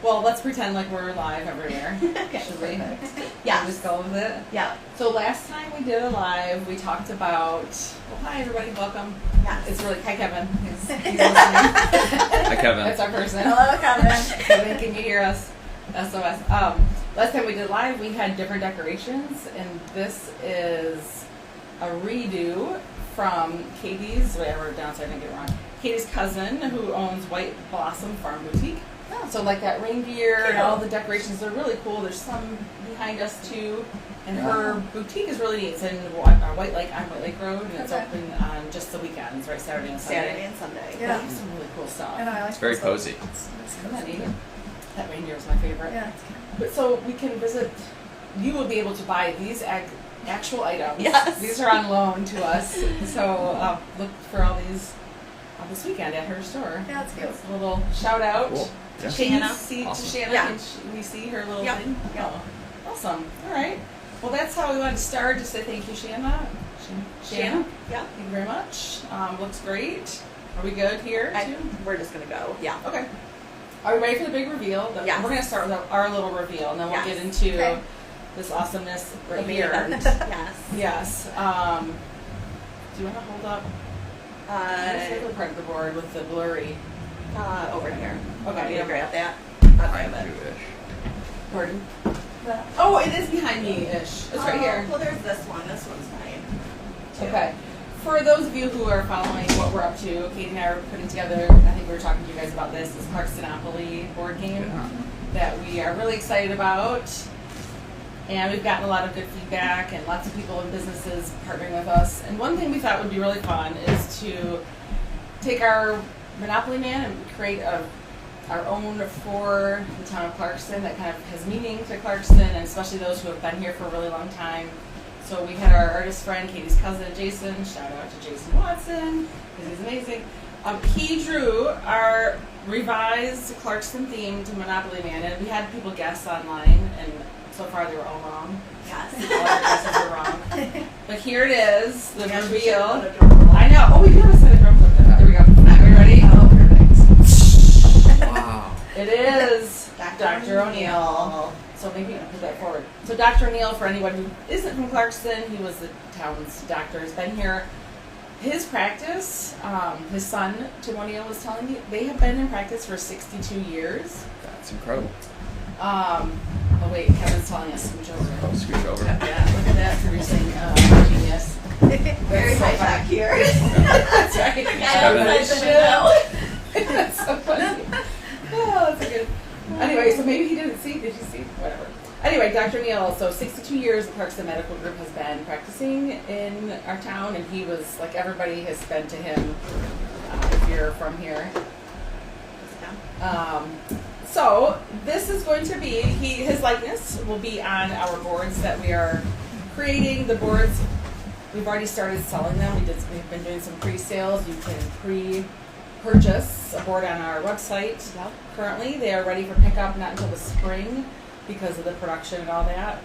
Well, let's pretend like we're live everywhere. Okay. Should we? Yeah. Just go with it? Yeah. So last time we did a live, we talked about, well, hi everybody, welcome. Yes. It's really, hi Kevin. He's listening. Hi Kevin. That's our person. Hello, Kevin. Kevin, can you hear us? SOS. Last time we did live, we had different decorations, and this is a redo from Katie's, wait, I wrote it down so I didn't get it wrong. Katie's cousin, who owns White Blossom Farm Boutique. Oh. So like that reindeer and Cute. all the decorations, they're really cool. There's some behind us too. And her boutique is really neat. It's in White Lake, on White Lake Road, and it's Okay. open on just the weekends, right? Saturday and Sunday. Saturday and Sunday. They Yeah. have some really cool stuff. I know, I like It's very those. cozy. Isn't that neat? That reindeer is my favorite. Yeah, it's cute. But so we can visit. You will be able to buy these actual items. Yes. These are on loan to us. So look for all these this weekend at her store. Yeah, it's cute. It's a little shout out. Cool. Yeah. Can you Shanna. see Awesome. to Shanna? Yeah. Can we see her little Yep. thing? Yep. Oh, awesome. All right. Well, that's how we wanted to start. To say thank you, Shanna. Shanna. Yeah. Thank you very much. Looks great. Are we good here too? We're just gonna go. Yeah. Okay. Are we ready for the big reveal? Yes. We're going to start with our little reveal, and then we'll Yes. get into Okay. this awesomeness right The here. event. Yes. Yes. Do you want to hold up this other part of the board with the blurry? Over here. Okay. You grab that. I'm Okay. Jewish. Pardon? Oh, it is behind me-ish. It's right here. Well, there's this one. This one's fine. too. Okay. For those of you who are following what we're up to, Katie and I are putting together, I think we were talking to you guys about this Clarkston board game Yeah. that we are really excited about. And we've gotten a lot of good feedback and lots of people and businesses partnering with us. And one thing we thought would be really fun is to take our Monopoly Man and create our own for the town of Clarkston that kind of has meaning to Clarkston, and especially those who have been here for a really long time. So we had our artist friend, Katie's cousin, Jason. Shout out to Jason Watson, because he's amazing. He drew our revised Clarkston-themed Monopoly Man, and we had people guess online, and so far they were all wrong. Yes. All our guesses were wrong. But here it is, the Yes, we reveal. should put a drum roll. I know. Oh, we do have a set of drums with it. There we go. Are we ready? Oh, perfect. Wow. It is Dr. Dr. O'Neill. So maybe I'll put that forward. So Dr. O'Neill, for anyone who isn't from Clarkston, he was the town's doctor. He's been here. His practice, his son, Tim O'Neill, was telling me, they have been in practice for 62 years. That's incredible. Oh wait, Kevin's telling us scooch over. Oh, scooch over. Yeah, look at that, producing genius. Very so high funny. tech here. That's right. Yeah, That's so funny. Oh, that's good. Anyway, so maybe he didn't see. Did you see? Whatever. Anyway, Dr. Neal, so 62 years the Clarkston Medical Group has been practicing in our town, and he was, like everybody has been to him, if you're from here. So this is going to be, his likeness will be on our boards that we are creating. The boards, we've already started selling them. We've been doing some pre-sales. You can pre-purchase a board on our website. Yep. Currently, they are ready for pickup not until the spring because of the production and all that.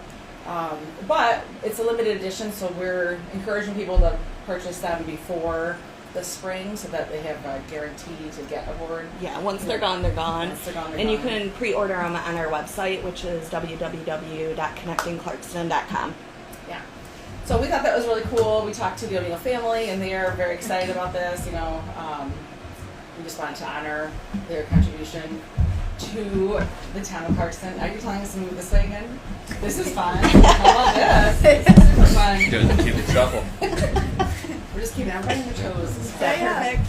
But it's a limited edition, so we're encouraging people to purchase them before the spring so that they have a guarantee to get a board. Yeah, once they're gone, they're gone. Once they're gone, they're And you gone. can pre-order them on our website, which is www.connectingclarkston.com. Yeah. So we thought that was really cool. We talked to the O'Neill family, and they are very excited about this. You know, we just wanted to honor their contribution to the town of Clarkston. Are you telling us to move this way again? This is fun. I love this. This is super fun. Doing the cute shuffle. We're just keeping everybody on their toes. This is Yeah. perfect.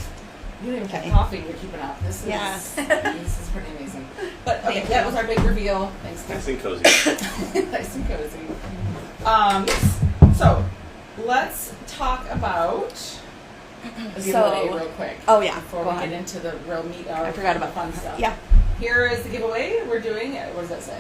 You don't even Okay. keep coughing. You're keeping up. This is this is pretty amazing. But okay, that was our big reveal. Thanks, guys. Nice and cozy. Nice and cozy. Yes. So let's talk about the giveaway real quick. Oh yeah. Before Go we ahead. get into the real meat of I forgot the about fun stuff. Yeah. Here is the giveaway we're doing. What does that say?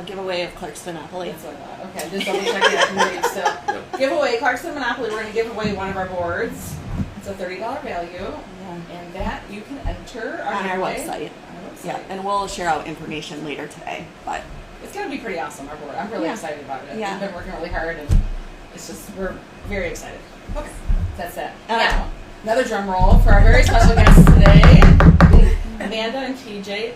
Giveaway of Clarkston Monopoly. That's what I thought. Okay, just double checking that. I can read still. Giveaway, Clarkston Monopoly. We're going to give away one of our boards. It's a $30 value. Yeah. And that you can enter On our giveaway website. On our website. Yeah, and we'll share out information later today. But It's going to be pretty awesome, our board. I'm really Yeah. excited about it. Yeah. We've been working really hard, and it's just, we're very excited. Okay, that's it. Okay. Now, another drum roll for our very special guests today, Amanda and TJ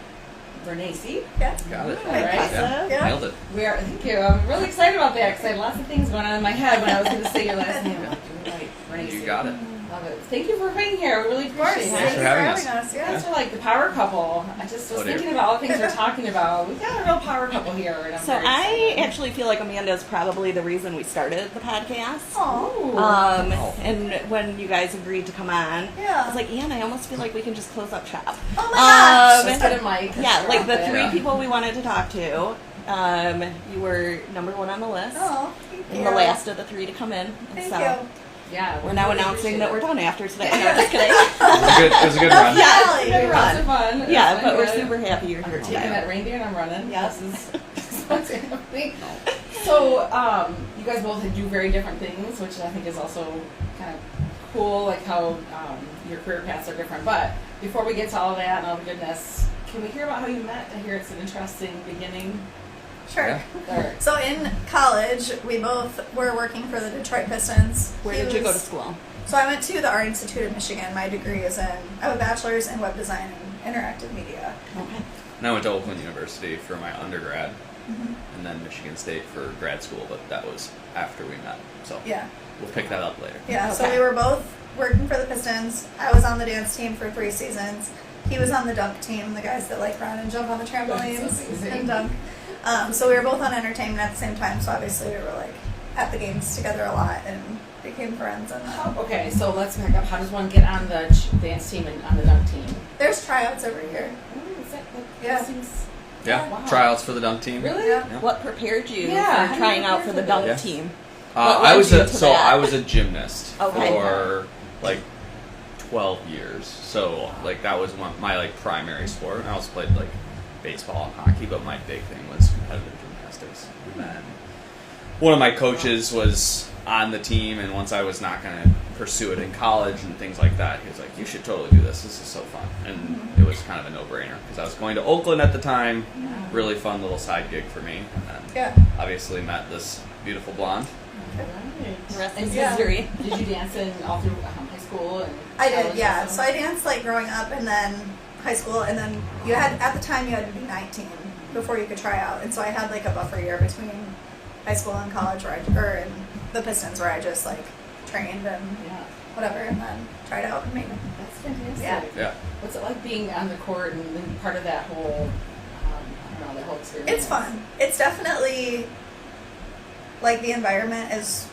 Vernaci. Yeah. Got it. All right. Yeah. Yeah. Nailed it. Thank you. I'm really excited about that because I had lots of things going on in my head when I was going to say your last name. I'm like, you're right, Vernaci. You got it. Love it. Thank you for being here. We really Of course. appreciate Thanks it. for Thank you having us. You Yeah. guys are like the power couple. I just was Oh, dear. thinking about all the things we're talking about. We've got a real power couple here. And I'm So very I excited. actually feel like Amanda is probably the reason we started the podcast. Oh. Ooh. And when you guys agreed to come on, Yeah. I was like, Ian, I almost feel like we can just close up shop. Oh my gosh. Let's get a mic. Yeah, like the three Yeah. people we wanted to talk to. You were number one on the list. Oh, thank you. And the last of the three to come in. And Thank so you. Yeah, we're now really announcing that we're appreciate done after today. No, just kidding. It was a good run. Yeah, Finally. it's a good it. Lots of run. fun. Yeah, It's but been we're good. super happy you're here I'm taking today. that reindeer and I'm running. Yeah. This is what's happening. So, you guys both do very different things, which I think is also kind of cool, like how your career paths are different. But before we get to all that and all the goodness, can we hear about how you met? I hear it's an interesting beginning. Sure. Yeah. Or, So in college, we both were working for the Detroit Pistons. Where He did you go to was- school? So I went to the Art Institute of Michigan. My degree is I have a bachelor's in web design and interactive media. Okay. And I went to Oakland University for my undergrad, and then Michigan State for grad school, but that was after we met. So Yeah. we'll pick that up later. Yeah, so Okay. we were both working for the Pistons. I was on the dance team for 3 seasons. He was on the dunk team, the guys that like run and jump on the trampolines That's amazing. and dunk. So we were both on entertainment at the same time, so obviously we were like at the games together a lot and became friends. And okay, so let's back up. How does one get on the dance team and on the dunk team? there's tryouts every year. Oh, is that, Yeah. that seems, Yeah. Wow. Tryouts for the dunk team. really? Yeah. Yeah. What prepared you Yeah, how do for you trying out prepare for the for dunk this? team? I What led was you a to so that? I was a gymnast Okay. for like 12 years. So like that was my like primary sport. I also played like baseball and hockey, but my big thing was competitive gymnastics. And then one of my coaches was on the team, and once I was not going to pursue it in college and things like that, he was like, "You should totally do this. This is so fun." And it was kind of a no-brainer because I was going to Oakland at the time. Really fun little side gig for me, and then Yeah. obviously met this beautiful blonde. The rest And is Yeah. history. Did you dance in all through high school? And I did, college yeah. also? So I danced like growing up and then high school, and then you had, at the time, you had to be 19 before you could try out. And so I had like a buffer year between high school and college or in the Pistons where I just like trained and Yeah, whatever and then tried out and made it. that's fantastic. Yeah. Yeah. What's it like being on the court and being part of that whole, I don't know, that whole experience? It's fun. It's definitely like the environment is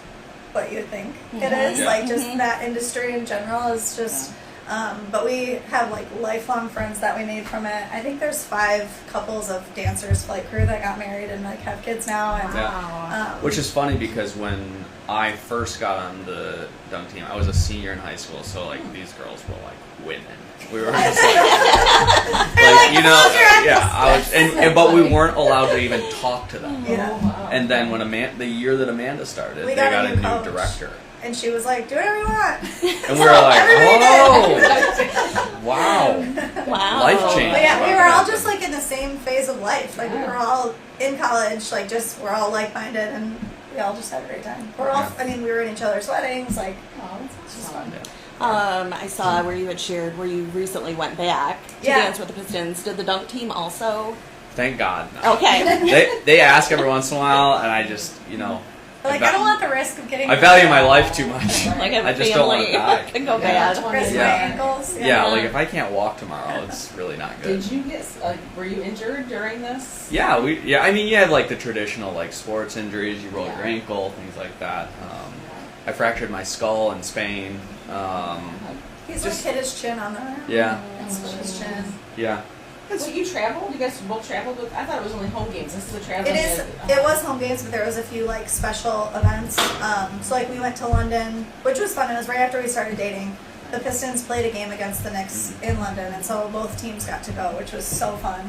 what you think it is. Yeah. Like just that industry in general is just. But we have like lifelong friends that we made from it. I think there's 5 couples of dancers flight crew that got married and like have kids now. And Wow. Which is funny because when I first got on the dunk team, I was a senior in high school, so like these girls were like women. We were just like you know, yeah. I was, but we weren't allowed to even talk to them. yeah. Oh, wow. And then when the year that Amanda started, We they got got a a new new coach. director, And she was like, do whatever you want. and we were like, Everybody oh, wow, Wow. life change. But yeah, we were all just like in the same phase of life. Like we were all in college, like just we're all like minded and we all just had a great time. We're all I mean, we were in each other's weddings, like Oh, that's just fun. fun. I saw where you had shared where you recently went back to Yeah. dance with the Pistons. Did the dunk team also? Thank God. No. Okay. They ask every once in a while, and I just Like I don't want the risk of getting I value my life too much. Like a I just don't want family to die. can go Yeah. bad. risk Yeah. my ankles. Yeah, like if I can't walk tomorrow, it's really not good. Did you get, were you injured during this? Yeah, I mean, you had like the traditional like sports injuries. You roll your Yeah. ankle, things like that. I fractured my skull in Spain. He's Just- like hit his chin on the Yeah, his chin. yeah. So you traveled? You guys both traveled? I thought it was only home games. This is a travel. It was home games, but there was a few like special events. So like we went to London, which was fun. It was right after we started dating. The Pistons played a game against the Knicks in London, and so both teams got to go, which was so fun.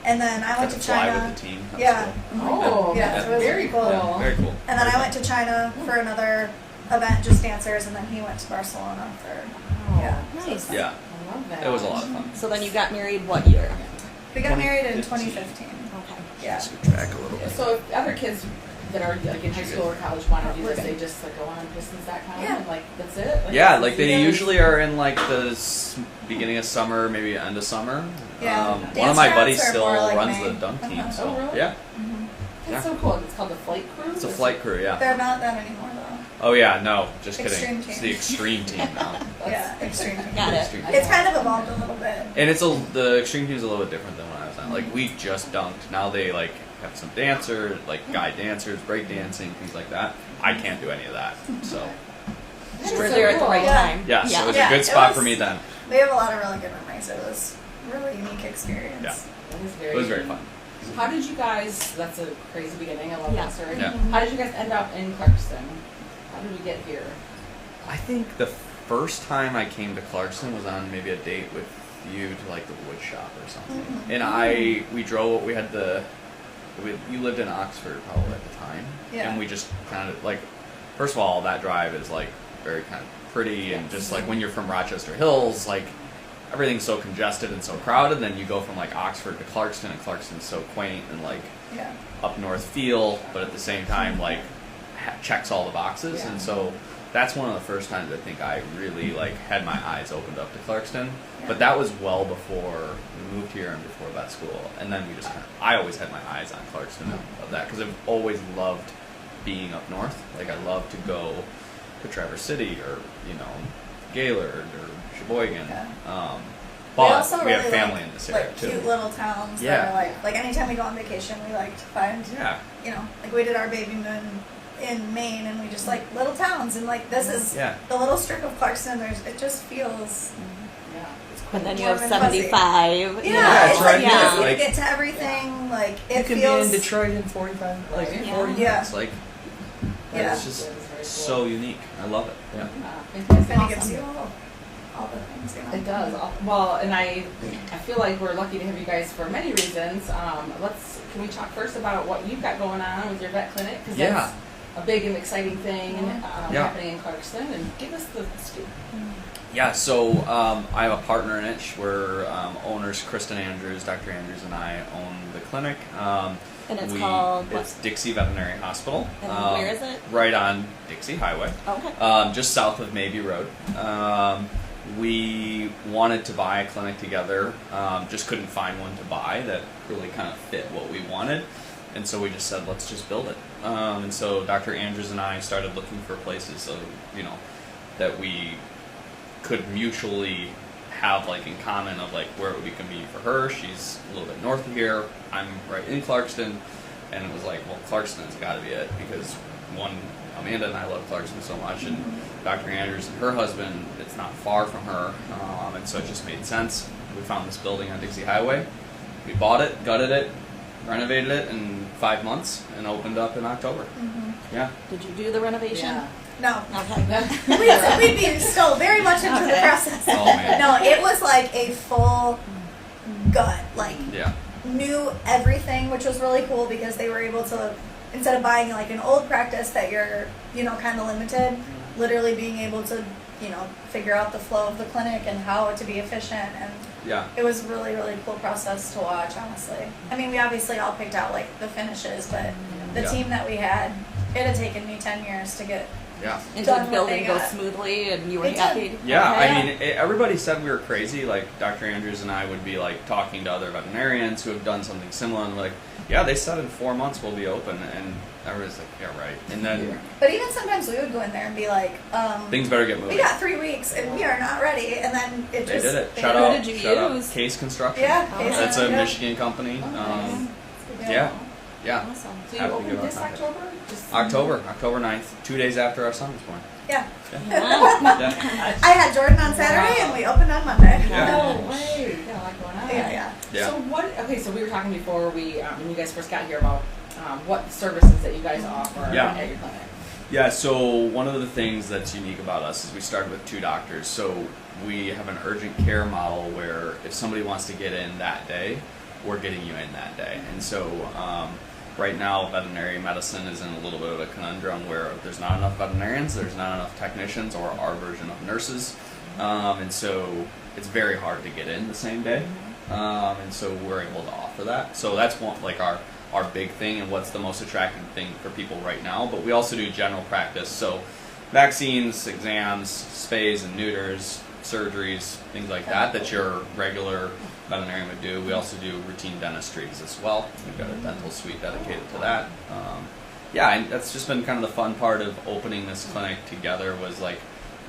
And then I went Got to fly China. with the team. That was Yeah. Oh, Yeah, that's it was very cool. cool. Very cool. And then I went to China for another event, just dancers, and then he went to Barcelona for yeah. Nice. Yeah, I love that. it was a lot of fun. So then you got married what year? We got married in 2015. 2015. Okay. Yeah. Just track a little bit. So if other kids that are like in high school or college want to do this, they just like go on pistons.com and like that's it? Like, yeah, like they usually are in like the beginning of summer, maybe end of summer. Yeah. One of my buddies Dance still camps are more like runs May. the dunk team. So Oh, really? yeah. That's so cool. It's called the Flight Crew? It's a flight crew, yeah. They're not that anymore though. Oh yeah, no, just Extreme kidding. It's team. the extreme team now. Yeah, extreme team. Got it. Extreme team. It's kind of evolved a little bit. And the extreme team is a little bit different than when I was on. Like we just dunked. Now they like have some dancers, like guy dancers, break dancing, things like that. I can't do any of that. So That is We're so there at the cool. right Yeah. time. yeah, so it was Yeah, a good it spot was- for me then. We have a lot of really good memories. It was a really unique experience. Yeah. That is It was very fun. How did you guys, that's a crazy beginning, I love Yeah. that story. Yeah. How did you guys end up in Clarkston? How did we get here? I think the first time I came to Clarkston was on maybe a date with you to like the wood shop or something. And we drove. You lived in Oxford probably at the time, Yeah. and we just kind of like. First of all, that drive is like very kind of pretty, and just like when you're from Rochester Hills, like everything's so congested and so crowded. Then you go from like Oxford to Clarkston, and Clarkston's so quaint and like Yeah. up north feel, but at the same time like checks all the boxes. Yeah. And so that's one of the first times I think I really like had my eyes opened up to Clarkston. But that was well before we moved here and before that school. And then we just I always had my eyes on Clarkston of that because I've always loved being up north. Like I love to go to Traverse City or Gaylord or Sheboygan. Yeah. But also we really have family like, in this area like too. cute little towns Yeah. that are like anytime we go on vacation, we like to find, Yeah. like we did our baby moon in Maine, and we just like little towns, and like this is Yeah. the little strip of Clarkston. It just feels, Yeah. It's And then you Warm have and fuzzy. 75. Yeah, it's it's like right you here. just need Like- to get to everything. Like it You can feels. be in Detroit in 45, like Yeah. 40 Yeah. minutes. Like, Yeah. it's just That is very cool. so unique. I love it. Yeah. It Fantastic. kind of gives you all the things. It does. Well, and I feel like we're lucky to have you guys for many reasons. Can we talk first about what you've got going on with your vet clinic? Because Yeah. that's a big and exciting thing Yeah. happening in Clarkston. And give us the scoop. Yeah, so I have a partner in it. We're owners, Kristen Andrews, Dr. Andrews, and I own the clinic. And it's called what? It's Dixie Veterinary Hospital. And where is it? Right on Dixie Highway. Okay. Just south of Mabee Road. We wanted to buy a clinic together, just couldn't find one to buy that really kind of fit what we wanted. And so we just said, let's just build it. And so Dr. Andrews and I started looking for places that we could mutually have like in common of like where it would be convenient for her. She's a little bit north of here. I'm right in Clarkston. And it was like, well, Clarkston's got to be it because one, Amanda and I love Clarkston so much, and Dr. Andrews and her husband, it's not far from her, and so it just made sense. We found this building on Dixie Highway. We bought it, gutted it, renovated it in 5 months, and opened up in October. Yeah. Did you do the renovation? Yeah. No. Okay. We'd be still very much into the Okay. process. Oh, man. No, it was like a full gut, like Yeah. knew everything, which was really cool because they were able to, instead of buying like an old practice that you're, kind of limited, literally being able to, figure out the flow of the clinic and how to be efficient. And Yeah. it was really, really cool process to watch, honestly. I mean, we obviously all picked out like the finishes, but the Yeah. team that we had, it had taken me 10 years to get. Yeah. And Done did the building what go they got. smoothly and you were It did. happy? Yeah, Okay. I mean, everybody said we were crazy. Like, Dr. Andrews and I would be, like, talking to other veterinarians who have done something similar, and we're like, yeah, they said in 4 months we'll be open. And everybody's like, yeah, right. And then But even sometimes we would go in there and be like, things better get moving. we got 3 weeks and we are not ready. And then it They just. did it. they- Shout Who out, did you shout out. use? Case Construction. Yeah, Oh, Case That's a yeah. Michigan company. Okay. Yeah, yeah. Awesome. So you Happy to opened give our this contact. October? Just October 9th, 2 days after our son was born. Yeah. Wow. Yeah. I had Jordan on Saturday and we opened on Monday. Yeah. No way. You got a lot going on. Yeah. Yeah. So what? Okay, so we were talking before when you guys first got here about what services that you guys offer Yeah. at your clinic. Yeah, so one of the things that's unique about us is we started with 2 doctors. So we have an urgent care model where if somebody wants to get in that day, we're getting you in that day. And so right now, veterinary medicine is in a little bit of a conundrum where there's not enough veterinarians, there's not enough technicians or our version of nurses. And so it's very hard to get in the same day. And so we're able to offer that. So that's one, like our our big thing and what's the most attractive thing for people right now. But we also do general practice, so vaccines, exams, spays and neuters, surgeries, things like that your regular veterinarian would do. We also do routine dentistries as well. We've got a dental suite dedicated to that. And that's just been kind of the fun part of opening this clinic together, was like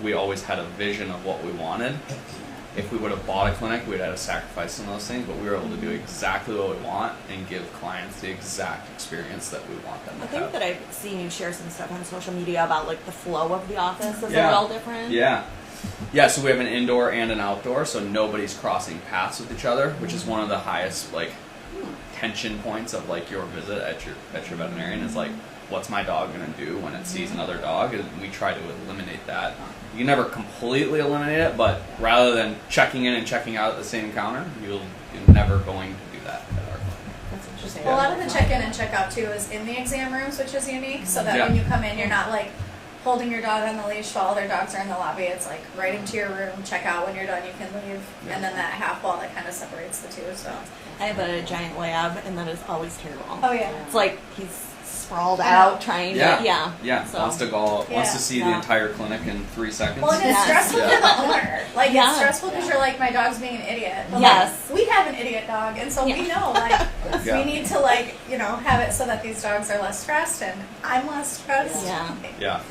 we always had a vision of what we wanted. If we would have bought a clinic, we'd have to sacrifice some of those things, but we were able to do exactly what we want and give clients the exact experience that we want them to I think have. that I've seen you share some stuff on social media about like the flow of the office is a little different. Yeah, so we have an indoor and an outdoor, so nobody's crossing paths with each other, which is one of the highest like tension points of like your visit at your veterinarian is like, what's my dog going to do when it sees another dog? And we try to eliminate that. You can never completely eliminate it, but rather than checking in and checking out at the same counter, you're never going to do that at our clinic. That's interesting. Well, a lot of the check-in and check-out too is in the exam rooms, which is unique, so that when you come in, you're not like holding your dog on the leash while other dogs are in the lobby. It's like right into your room, check out, when you're done, you can leave, and then that half wall that kind of separates the two. So I have a giant lab, and that is always terrible. oh yeah, It's like he's sprawled I know. out trying Yeah. to, So, Wants to see the entire clinic in 3 seconds. well, and it's Yes. stressful for the owner. Like Yeah. it's stressful because you're like, my dog's being an idiot. But Yes. like, we have an idiot dog, and so we know like Yeah. we need to like have it so that these dogs are less stressed, and I'm less stressed. Yeah.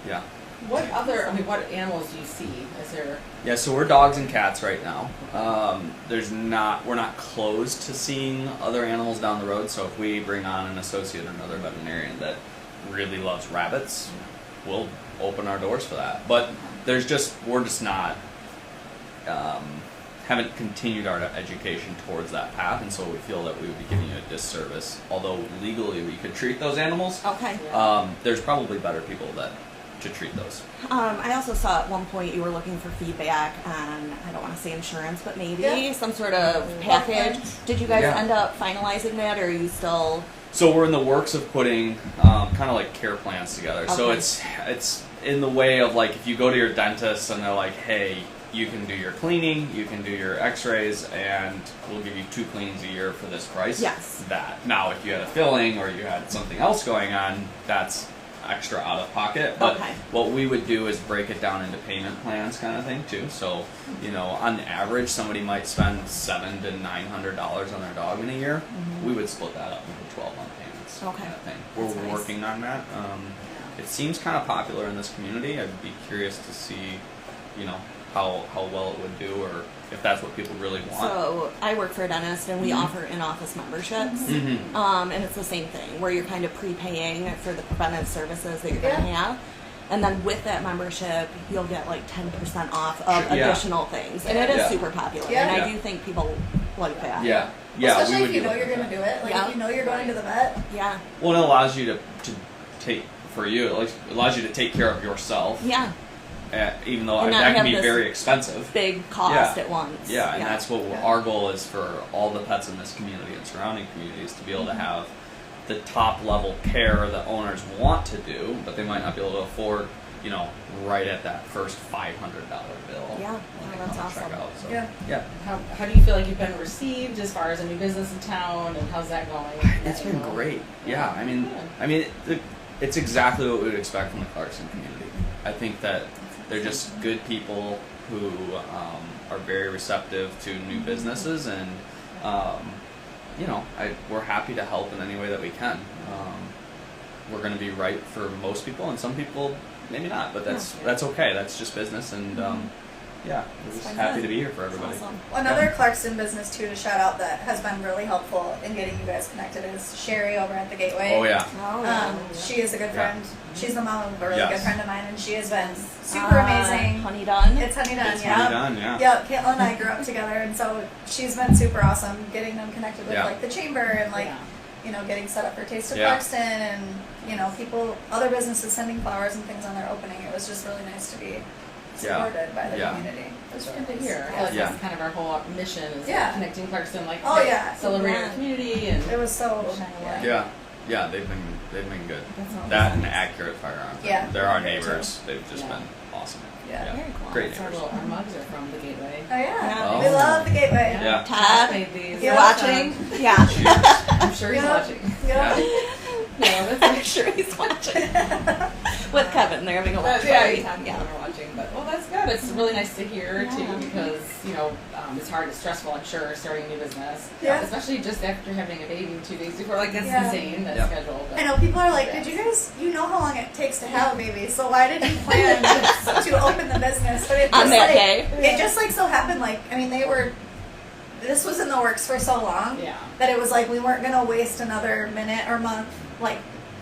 Yeah. What animals do you see? Is there? Yeah, so we're dogs and cats right now. We're not closed to seeing other animals down the road. So if we bring on an associate or another veterinarian that really loves rabbits, we'll open our doors for that. But we're just not haven't continued our education towards that path, and so we feel that we would be giving you a disservice. Although legally we could treat those animals, Okay. there's probably better people to treat those. I also saw at one point you were looking for feedback on, I don't want to say insurance, but maybe some sort of package. Did you guys end up finalizing that, or are you still? So we're in the works of putting kind of like care plans together. Okay. So it's in the way of like, if you go to your dentist and they're like, hey, you can do your cleaning, you can do your x-rays, and we'll give you 2 cleanings a year for this price. Yes. That. Now, if you had a filling or you had something else going on, that's extra out of pocket. But what we would do is break it down into payment plans kind of thing too. So, on average, somebody might spend $700 to $900 on their dog in a year. We would split that up into 12-month payments. Kind of thing. We're working on that. It seems kind of popular in this community. I'd be curious to see, how well it would do, or if that's what people really want. So I work for a dentist, and we offer in-office memberships, and it's the same thing where you're kind of prepaying for the preventive services that you're going to have, and then with that membership, you'll get like 10% off of additional things, and it is super popular, and I do think people like that. Yeah, Especially we would if you do know it you're like going to that. do it. Like if you know you're going to the vet. Yeah. Well, it allows you to take, for you, it allows you to take care of yourself. Yeah. Even though And not that can have be this very expensive. Big cost at once. Yeah, and that's what our goal is for all the pets in this community and surrounding communities, to be able to have the top level care that owners want to do, but they might not be able to afford, right at that first $500 bill. Yeah, when they that's come and awesome. check out. So, Yeah. How do you feel like you've been received as far as a new business in town, and how's that going? It's been great. Yeah, I mean, it's exactly what we would expect from the Clarkston community. I think that they're just good people who are very receptive to new businesses, and we're happy to help in any way that we can. We're going to be right for most people, and some people maybe not, but that's okay. That's just business, and we're just happy to be here for everybody. Awesome. Another Clarkston business too to shout out that has been really helpful in getting you guys connected is Sherry over at the Gateway. Oh yeah. She is a good friend. She's the mom of a really good friend of mine, and she has been super amazing. Honey Dun. It's Honey Dun, It's Honey Dun, yeah. Yep, Caitlin and I grew up together, and so she's been super awesome getting them connected with like the chamber and getting set up for Taste of Clarkston, and people, other businesses sending flowers and things on their opening. It was just really nice to be supported by the community. That's good to hear. I feel like that's kind of our whole mission is connecting Clarkston, celebrating our community, and it was so Yeah, they've been good. Awesome. That and accurate firearms. Yeah. They're our neighbors. They've just been awesome. Yeah. Very cool. Great our neighbors. our mugs are from the Gateway. Oh yeah, Oh. we love the Gateway. Yeah. Todd, Made these. you're watching? Yeah. I'm sure he's watching. Yeah. No, that's I'm sure he's watching. With Kevin, they're having a watch party. Yeah, we're watching, but well, that's good. It's really nice to hear too, because it's hard, it's stressful. I'm sure starting a new business, especially just after having a baby 2 days before. Like that's insane that schedule. But I know people are like, "Did you guys? You know how long it takes to have a baby, so why did you plan to open the business?" But it just on that day, it just like so happened. Like I mean, this was in the works for so long that it was like we weren't gonna waste another minute or month. Like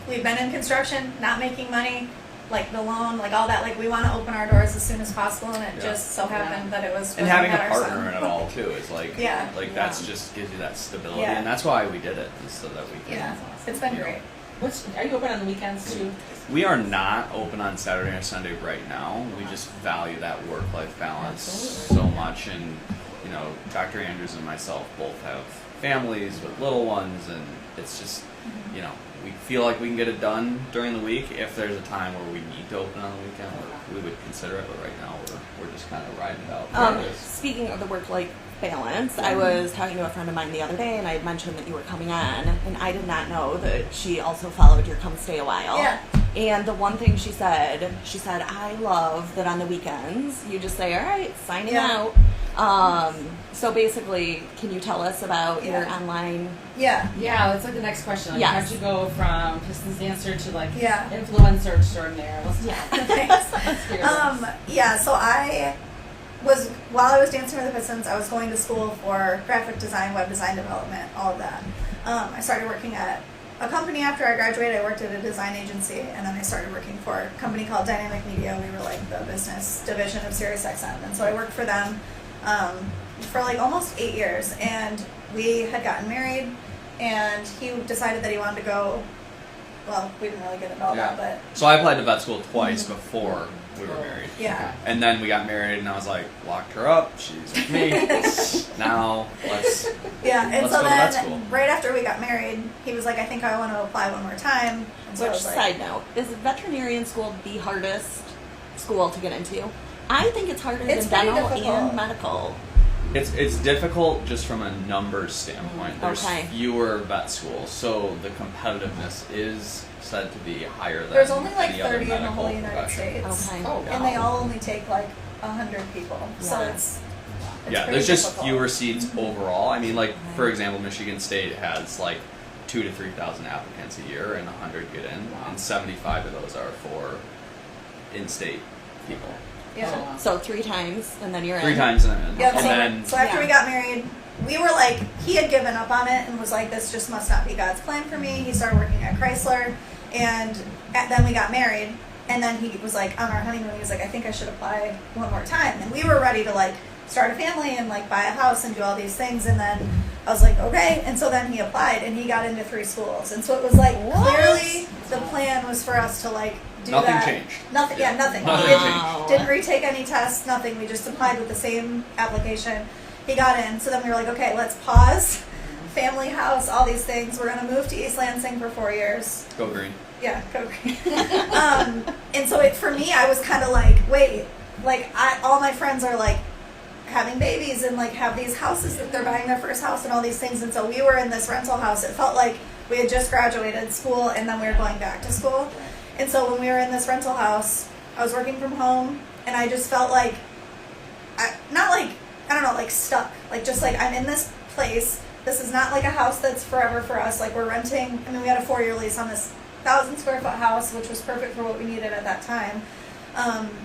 we've been in construction, not making money, like the loan, like all that. Like we want to open our doors as soon as possible, and it just so happened that it was. And having a partner in it all too is like, that's just gives you that stability, and that's why we did it, is so that we can. Yeah, it's been great. Are you open on the weekends too? We are not open on Saturday or Sunday right now. We just value that work-life balance so much, and Dr. Andrews and myself both have families with little ones, and it's just we feel like we can get it done during the week. If there's a time where we need to open on the weekend, we would consider it, but right now we're just kind of riding it out. Speaking of the work-life balance, I was talking to a friend of mine the other day, and I had mentioned that you were coming on, and I did not know that she also followed your Come Stay Awhile. Yeah. And the one thing she said, I love that on the weekends you just say, all right, signing out. So basically, can you tell us about your online? Yeah, that's like the next question. Like, how'd you go from Pistons dancer to like influencer extraordinaire? Let's so I was, while I was dancing with the Pistons, I was going to school for graphic design, web design development, all of that. I started working at a company after I graduated. I worked at a design agency, and then I started working for a company called Dynamic Media. We were like the business division of SiriusXM, and so I worked for them for like almost 8 years, and we had gotten married, and he decided that he wanted to go, well, we didn't really get into all that, but... So I applied to vet school twice before we were married. Yeah. And then we got married, and I was like, locked her up, she's with me, now let's and so go to vet school. then, right after we got married, he was like, I think I want to apply one more time. And so Which, side note, is veterinarian school the hardest school to get into? I think it's harder than dental and medical. It's difficult just from a numbers standpoint. There's fewer vet schools, so the competitiveness is said to be higher than there's only like any 30 other in the whole medical United profession. States. Oh, wow. And they all only take like 100 people. So it's there's just difficult. fewer seats overall. I mean, like, for example, Michigan State has like 2,000 to 3,000 applicants a year, and 100 get in, and 75 of those are for in-state people. Yeah. So 3 times, and then you're in. 3 times, and then Yep. So after we got married, we were like, he had given up on it and was like, this just must not be God's plan for me. He started working at Chrysler, and then we got married, and then he was like, on our honeymoon, he was like, I think I should apply one more time. And we were ready to like start a family and like buy a house and do all these things, and then I was like, okay. And so then he applied, and he got into 3 schools, and so it was like clearly the plan was for us to like do nothing that. changed. Nothing. Yeah, nothing. Nothing We changed. didn't retake any tests. Nothing. We just applied with the same application. He got in. So then we were like, okay, let's pause. Family house, all these things. We're gonna move to East Lansing for 4 years. Go green. Yeah, go green. And so for me, I was kind of like, wait, like all my friends are like having babies and like have these houses that they're buying their first house and all these things. And so we were in this rental house. It felt like we had just graduated school and then we were going back to school. And so when we were in this rental house, I was working from home, and I just felt like, like stuck. Like just like I'm in this place. This is not like a house that's forever for us. Like we're renting. I mean, we had a 4-year lease on this 1,000 square foot house, which was perfect for what we needed at that time.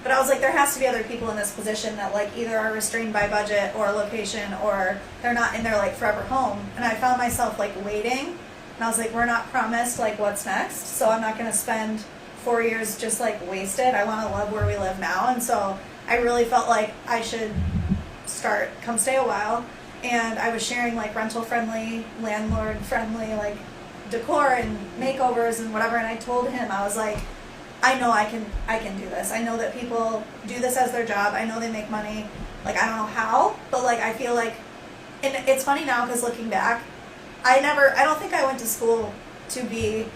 But I was like, there has to be other people in this position that like either are restrained by budget or location, or they're not in their like forever home. And I found myself like waiting, and I was like, we're not promised like what's next, so I'm not going to spend 4 years just like wasted. I want to love where we live now. And so I really felt like I should start Come Stay Awhile, and I was sharing like rental friendly, landlord friendly like decor and makeovers and whatever. And I told him, I was like, I know I can do this. I know that people do this as their job. I know they make money. Like I don't know how, but like I feel like, and it's funny now because looking back, I don't think I went to school to be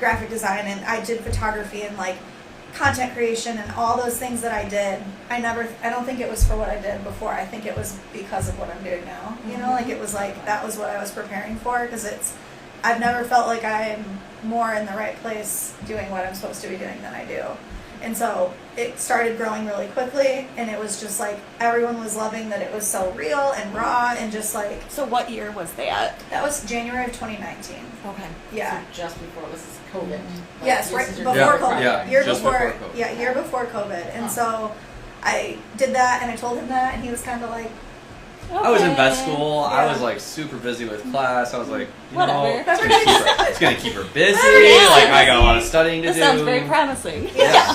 graphic design, and I did photography and like content creation and all those things that I did. I don't think it was for what I did before. I think it was because of what I'm doing now. You know, like it was like that was what I was preparing for, because it's I've never felt like I'm more in the right place doing what I'm supposed to be doing than I do. And so it started growing really quickly, and it was just like everyone was loving that it was so real and raw and just like. So what year was that? That was January of 2019. Okay. Yeah. So just before this is COVID. Like, Yes, this right is before your- COVID. Yeah, Year just before. before COVID. Yeah, year before COVID. And so I did that, and I told him that, and he was kind of like, I was in vet school. I Yeah. was like super busy with class. I was like, you Whatever. know, it's gonna keep her busy. Yeah. Like I got a lot of studying to This do. sounds very promising. Yeah.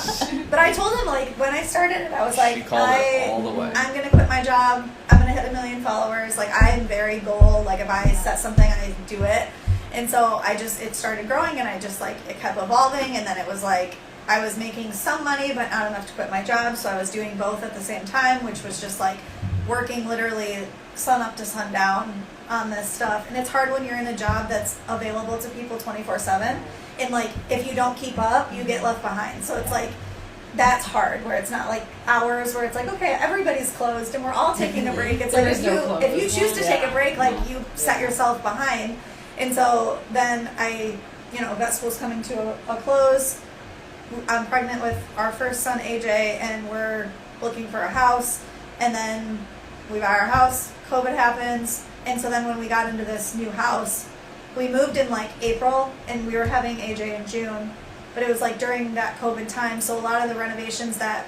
But I told him, like, when I started it, I was like, She called it all the way. I'm going to quit my job. I'm going to hit 1 million followers. Like, I am very goal. Like, if I set something, I do it. And so it started growing, and I just, like, it kept evolving. And then it was like, I was making some money, but not enough to quit my job. So I was doing both at the same time, which was just, like, working literally sun up to sundown on this stuff. And it's hard when you're in a job that's available to people 24/7. And, like, if you don't keep up, you get left behind. So it's like, that's hard, where it's not like hours where it's like, okay, everybody's closed and we're all taking a break. It's There like is no close. if you choose to take a Yeah. break, like you set yourself behind. And so then vet school's coming to a close. I'm pregnant with our first son, AJ, and we're looking for a house. And then we buy our house, COVID happens. And so then when we got into this new house, we moved in like April, and we were having AJ in June. But it was like during that COVID time, so a lot of the renovations that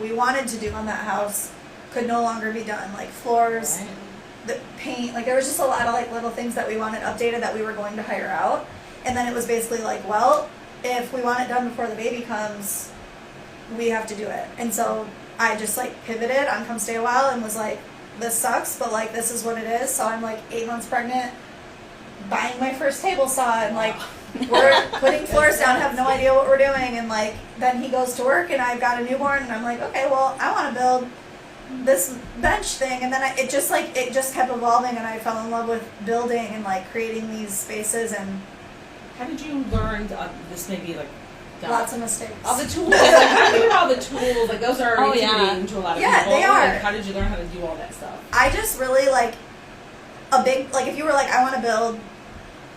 we wanted to do on that house could no longer be done, like floors, Right. the paint, like there was just a lot of like little things that we wanted updated that we were going to hire out. And then it was basically like, well, if we want it done before the baby comes, we have to do it. And so I just like pivoted on Come Stay Awhile and was like, this sucks, but like this is what it is. So I'm like 8 months pregnant, buying my first table saw, and like we're putting floors down, have no idea what we're doing. And like then he goes to work, and I've got a newborn, and I'm like, okay, well, I want to build this bench thing. And then it just kept evolving, and I fell in love with building and like creating these spaces. And How did you learn this? Maybe like lots of mistakes. all the tools. Like, I think about all the tools. Like those are Oh, yeah. intimidating to a lot of Yeah, people. they are. Like, how did you learn how to do all that stuff? I just really like a big, like if you were like, I want to build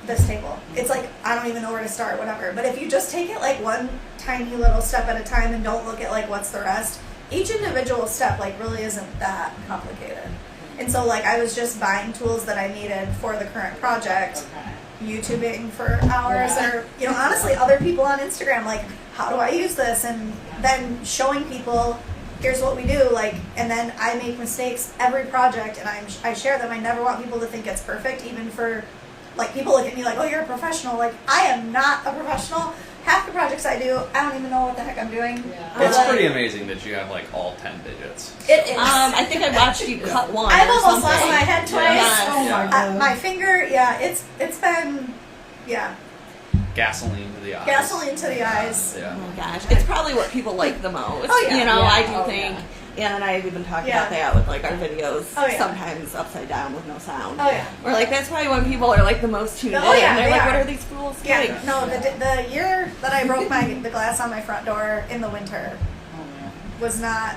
this table, it's like, I don't even know where to start, whatever. But if you just take it like one tiny little step at a time and don't look at like what's the rest, each individual step like really isn't that complicated. And so like I was just buying tools that I needed for the current project, Okay. YouTubing for hours, Yeah. or honestly other people on Instagram, like, how do I use this, and then showing people, here's what we do, like. And then I make mistakes every project, and I share them. I never want people to think it's perfect, even for like people look at me like, oh, you're a professional. Like, I am not a professional. Half the projects I do, I don't even know what the heck I'm doing. Yeah. It's Like, pretty amazing that you have like all 10 digits. It is. I think I watched you cut one. I've or almost lost something. my head twice. Yes. Oh my Yeah. god. My finger, yeah, it's been, yeah, Gasoline to the eyes. gasoline to the eyes. Yeah. Oh my gosh, it's probably what people like the most. Oh, yeah. You know, Yeah. I do Oh, think. yeah. Ann and I have even talked Yeah. about that with like our videos, Oh, yeah. sometimes upside down with no sound. Oh yeah. We're like, that's probably when people are like the most tuned Oh, in. yeah, They're they like, are. what are these fools Yeah, doing? no, the year that I broke the glass on my front door in the winter Oh, man. was not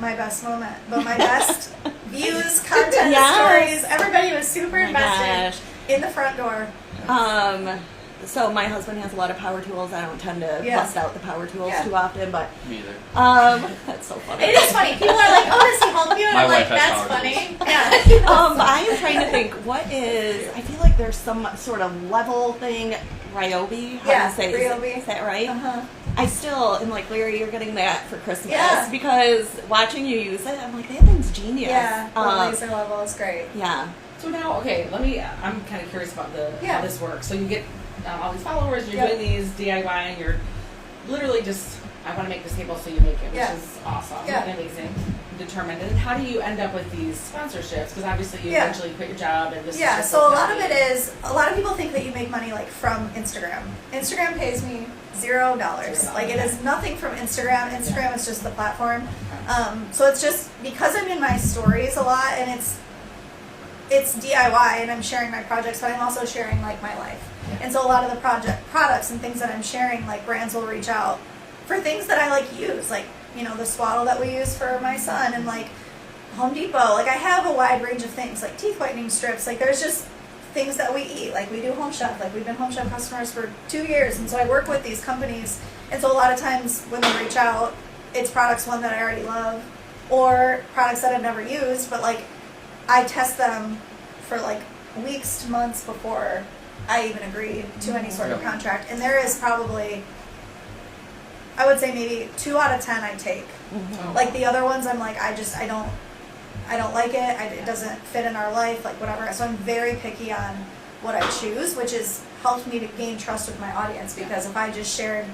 my best moment, but my best views, content, Yes. stories. Everybody was super Oh my invested gosh. in the front door. So my husband has a lot of power tools. I don't tend to Yeah. bust out the power tools Yeah. too often, but Me either. that's so funny. It is funny. People are like, "Oh, does he help you?" And My I'm like, wife has "That's power funny." tools. Yeah. I am trying to think, what is, I feel like there's some sort of level thing, Ryobi, how do Yeah, you say, Ryobi. is that right? Uh-huh. I still am like, Larry, you're getting that for Christmas. Yeah. Because watching you use it, I'm like, that thing's genius. Yeah. The laser level is great. Yeah. So now, okay, I'm kind of curious about Yeah. how this works. So you get all these followers, you're Yeah. doing these DIY, and you're literally just, I want to make this table, so you make it, which Yeah. is awesome Yeah. and amazing, determined. And how do you end up with these sponsorships? Because obviously you Yeah. eventually quit your job, and this is Yeah, just so a what's lot of it happening. is, a lot of people think that you make money like from Instagram. Instagram pays me $0. Like, it is nothing from Instagram. Instagram is just the platform. So it's just because I'm in my stories a lot, and it's DIY, and I'm sharing my projects, but I'm also sharing like my life. And so a lot of the products and things that I'm sharing, like brands will reach out for things that I like use, like, the swaddle that we use for my son, and like Home Depot. Like, I have a wide range of things, like teeth whitening strips. Like, there's just things that we eat. Like we do Home Chef. Like we've been Home Chef customers for 2 years, and so I work with these companies. And so a lot of times when they reach out, it's products, one, that I already love, or products that I've never used, but like I test them for like weeks to months before I even agree to any sort of contract. And there is probably, I would say maybe 2 out of 10 I take. Like the other ones I'm like, I don't like it. It doesn't fit in our life, like whatever. So I'm very picky on what I choose, which has helped me to gain trust with my audience, because if I just shared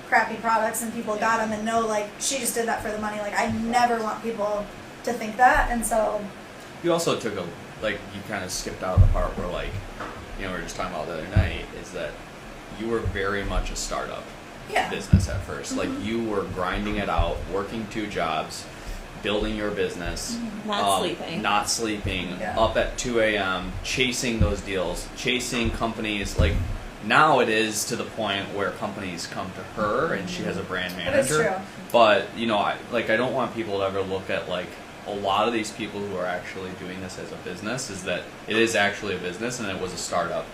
crappy products and people got them and know like she just did that for the money, like I never want people to think that. And so you also took you kind of skipped out the part where like, we were just talking about the other night, is that you were very much a startup business at first. Like you were grinding it out, working 2 jobs, building your business, not sleeping, up at 2 a.m., chasing those deals, chasing companies. Like now it is to the point where companies come to her and she has a brand manager. That's true. But I don't want people to ever look at like a lot of these people who are actually doing this as a business, is that it is actually a business and it was a startup.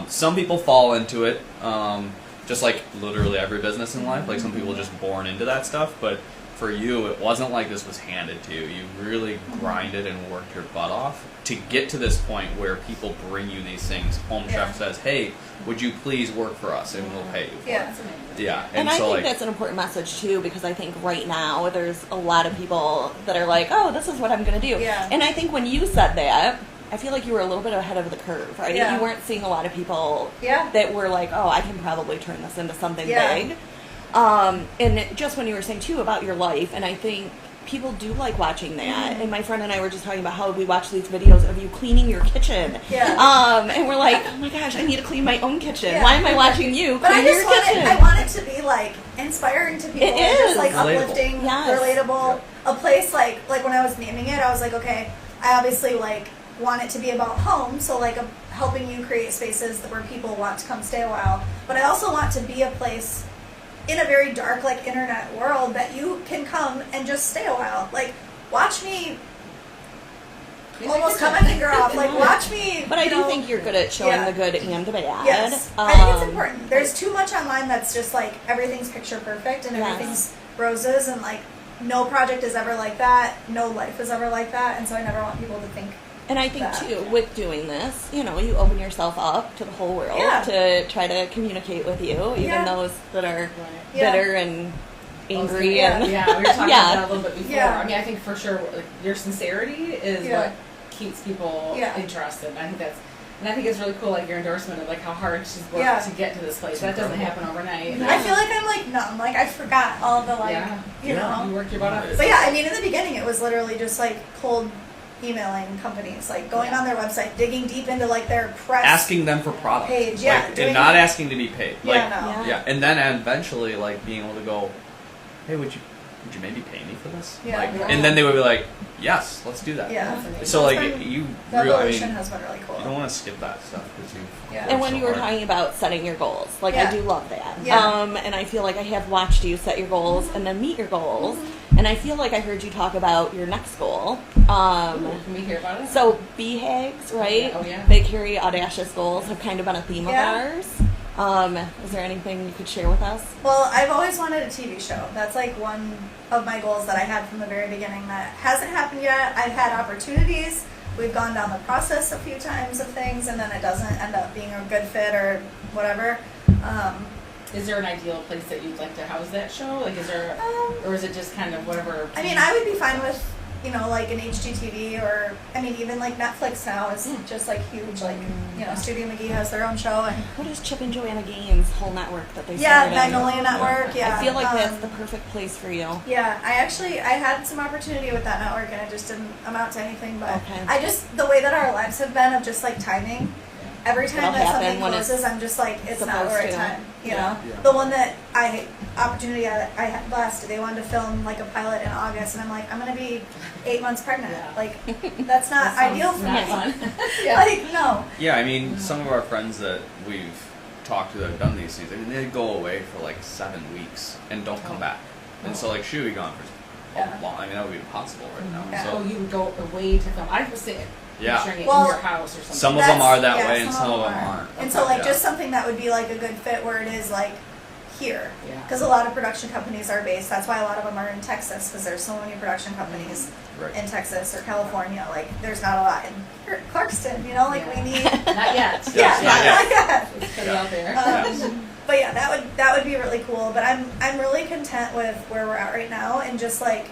Some people fall into it, just like literally every business in life. Like some people are just born into that stuff, but for you, it wasn't like this was handed to you. You really grinded and worked your butt off to get to this point where people bring you these things. Home Chef says, hey, would you please work for us and we'll pay you for it. Yeah. And I think that's an important message too, because I think right now there's a lot of people that are like, oh, this is what I'm going to do. And I think when you said that, I feel like you were a little bit ahead of the curve, right? You weren't seeing a lot of people that were like, oh, I can probably turn this into something big. And just when you were saying too about your life, and I think people do like watching that. And my friend and I were just talking about how we watch these videos of you cleaning your kitchen. And we're like, oh my gosh, I need to clean my own kitchen. Why am I watching you clean your kitchen? I want it to be like inspiring to people. It is. Just like uplifting, relatable. A place like when I was naming it, I was like, okay, I obviously like want it to be about home, so like helping you create spaces where people want to come stay a while. But I also want to be a place in a very dark, like, internet world that you can come and just stay a while. Like, watch me almost cut my finger off. Like, watch me. But I do think you're good at showing the good and the bad. Yes. I think it's important. There's too much online that's just like everything's picture perfect and everything's roses, and like no project is ever like that. No life is ever like that. And so I never want people to think. And I think, too, with doing this, you open yourself up to the whole world to try to communicate with you, even those that are bitter and angry. We were talking about that a little bit before. I mean, I think for sure like, your sincerity is what keeps people interested. And I think it's really cool, like, your endorsement of, like, how hard she's worked to get to this place. That doesn't happen overnight. I feel like I'm, like, numb. Like, I forgot all the, like, you know. You worked your butt off. But, yeah, I mean, in the beginning, it was literally just, like, cold emailing companies, like going on their website, digging deep into like their press, asking them for products page, and not asking to be paid, and then eventually like being able to go, hey, would you maybe pay me for this? And then they would be like, yes, let's do that. So like the evolution has been really cool. You don't want to skip that stuff because and when you were talking about setting your goals, like I do love that. And I feel like I have watched you set your goals and then meet your goals. And I feel like I heard you talk about your next goal. Can we hear about it? So BHAGs, right? Oh, yeah. Big, hairy, audacious goals have kind of been a theme of ours. Is there anything you could share with us? Well, I've always wanted a TV show. That's like one of my goals that I had from the very beginning that hasn't happened yet. I've had opportunities. We've gone down the process a few times of things, and then it doesn't end up being a good fit or whatever. Is there an ideal place that you'd like to house that show? Like, is there, or is it just kind of whatever? I mean, I would be fine with, like an HGTV or, I mean, even like Netflix now is just like huge. Like, Studio McGee has their own show. And what is Chip and Joanna Gaines' whole network that they started? Magnolia Network. I feel like that's the perfect place for you. Yeah, I had some opportunity with that network and it just didn't amount to anything. But the way that our lives have been of just like timing. Every time that something closes, I'm just like, it's not the right time. The one that opportunity I had last, they wanted to film like a pilot in August, and I'm like, I'm gonna be 8 months pregnant. Like, that's not ideal for me. Like, no. Yeah, I mean, some of our friends that we've talked to that have done these things, I mean, they go away for like 7 weeks and don't come back, and so like she would be gone for a long. I mean, that would be impossible right now. So you would go away to film. I was saying, Yeah. Sharing it Well, in your house or something. Some of them are that Yeah, way, and some of them aren't. And so, like, Yeah. just something that would be like a good fit where it is like here, Yeah. because a lot of production companies are based. That's why a lot of them are in Texas, because there's so many production companies Right. in Texas or California. Like, there's not a lot in Clarkston. You know, like Yeah. we need. Not yet. Yeah, not yet. Let's put it out there. But yeah, that would be really cool. But I'm really content with where we're at right now, and just like,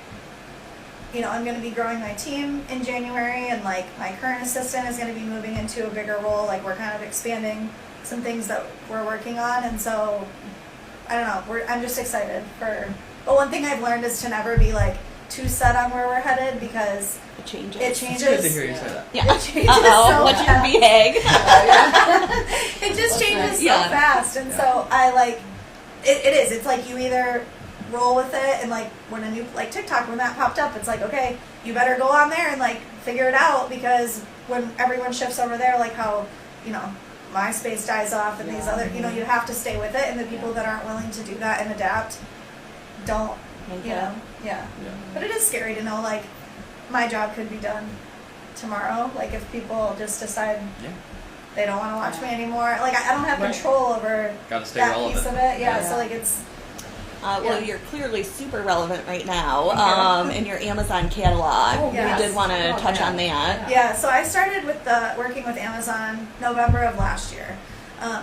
you know, I'm going to be growing my team in January, and like my current assistant is going to be moving into a bigger role. Like, we're kind of expanding some things that we're working on, and so I don't know. I'm just excited for. But one thing I've learned is to never be like too set on where we're headed, because It changes. it It's changes. good to hear you say that. Yeah. It changes Uh-oh, what's your fast. BHAG? It just changes so Yeah. fast, and so I like it is. It's like you either roll with it, and like when a new like TikTok, when that popped up, it's like, okay, you better go on there and like figure it out, because when everyone shifts over there, like how, you know, MySpace dies off and these other, you know, you have to stay with it, and the people that aren't willing to do that and adapt don't, Make you it. know, yeah. But it is scary to know like my job could be done tomorrow. Like, if people just decide Yeah. they don't want to watch me anymore, like I don't have Right. control over Gotta stay that relevant. piece of it. Yeah, Yeah. so like it's Well, Yeah. you're clearly super relevant right now Okay. in your Amazon catalog. Oh, yes. We did want to Oh, touch yeah. on that. yeah. So I started with working with Amazon November of last year.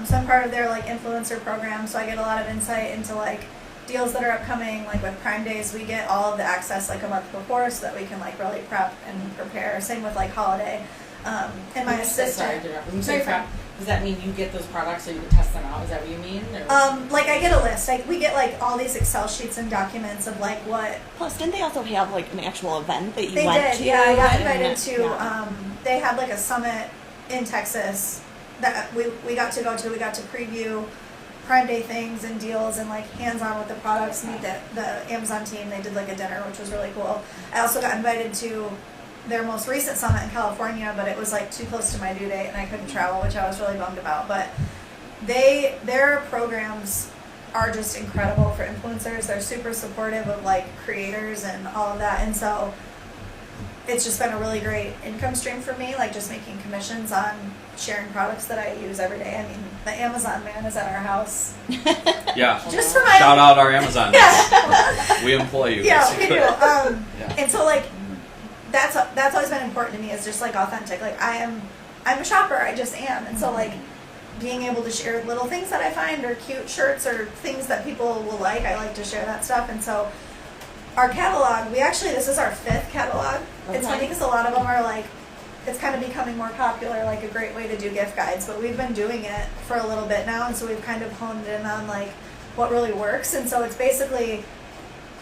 So I'm part of their like influencer program. So I get a lot of insight into like deals that are upcoming. Like with Prime Days, we get all of the access like a month before, so that we can like really prep and prepare. Same with like holiday. And my assistant. Sorry to interrupt. When you Sorry, say prep, does that mean you get those products so you can test them out? Is that what you mean? Or? Like I get a list. Like we get like all these Excel sheets and documents of like what Plus, didn't they also have like an actual event that you they went did. to? Yeah, I got And- invited to. yeah. They had like a summit in Texas that we got to go to. We got to preview Prime Day things and deals and like hands-on with the products. Meet the Amazon team. They did like a dinner, which was really cool. I also got invited to their most recent summit in California, but it was like too close to my due date and I couldn't travel, which I was really bummed about. But their programs are just incredible for influencers. They're super supportive of like creators and all of that, and so it's just been a really great income stream for me, like just making commissions on sharing products that I use every day. I mean, the Amazon man is at our house Yeah. just for my Shout out our Amazon. Yeah. We employ you. Yeah, we basically. do. Yeah. And so like that's always been important to me, is just like authentic. Like I'm a shopper, I just am, and so like being able to share little things that I find, or cute shirts or things that people will like, I like to share that stuff. And so our catalog, this is our 5th catalog. It's funny because a lot of them are like, it's kind of becoming more popular, like a great way to do gift guides, but we've been doing it for a little bit now, and so we've kind of honed in on like what really works. And so it's basically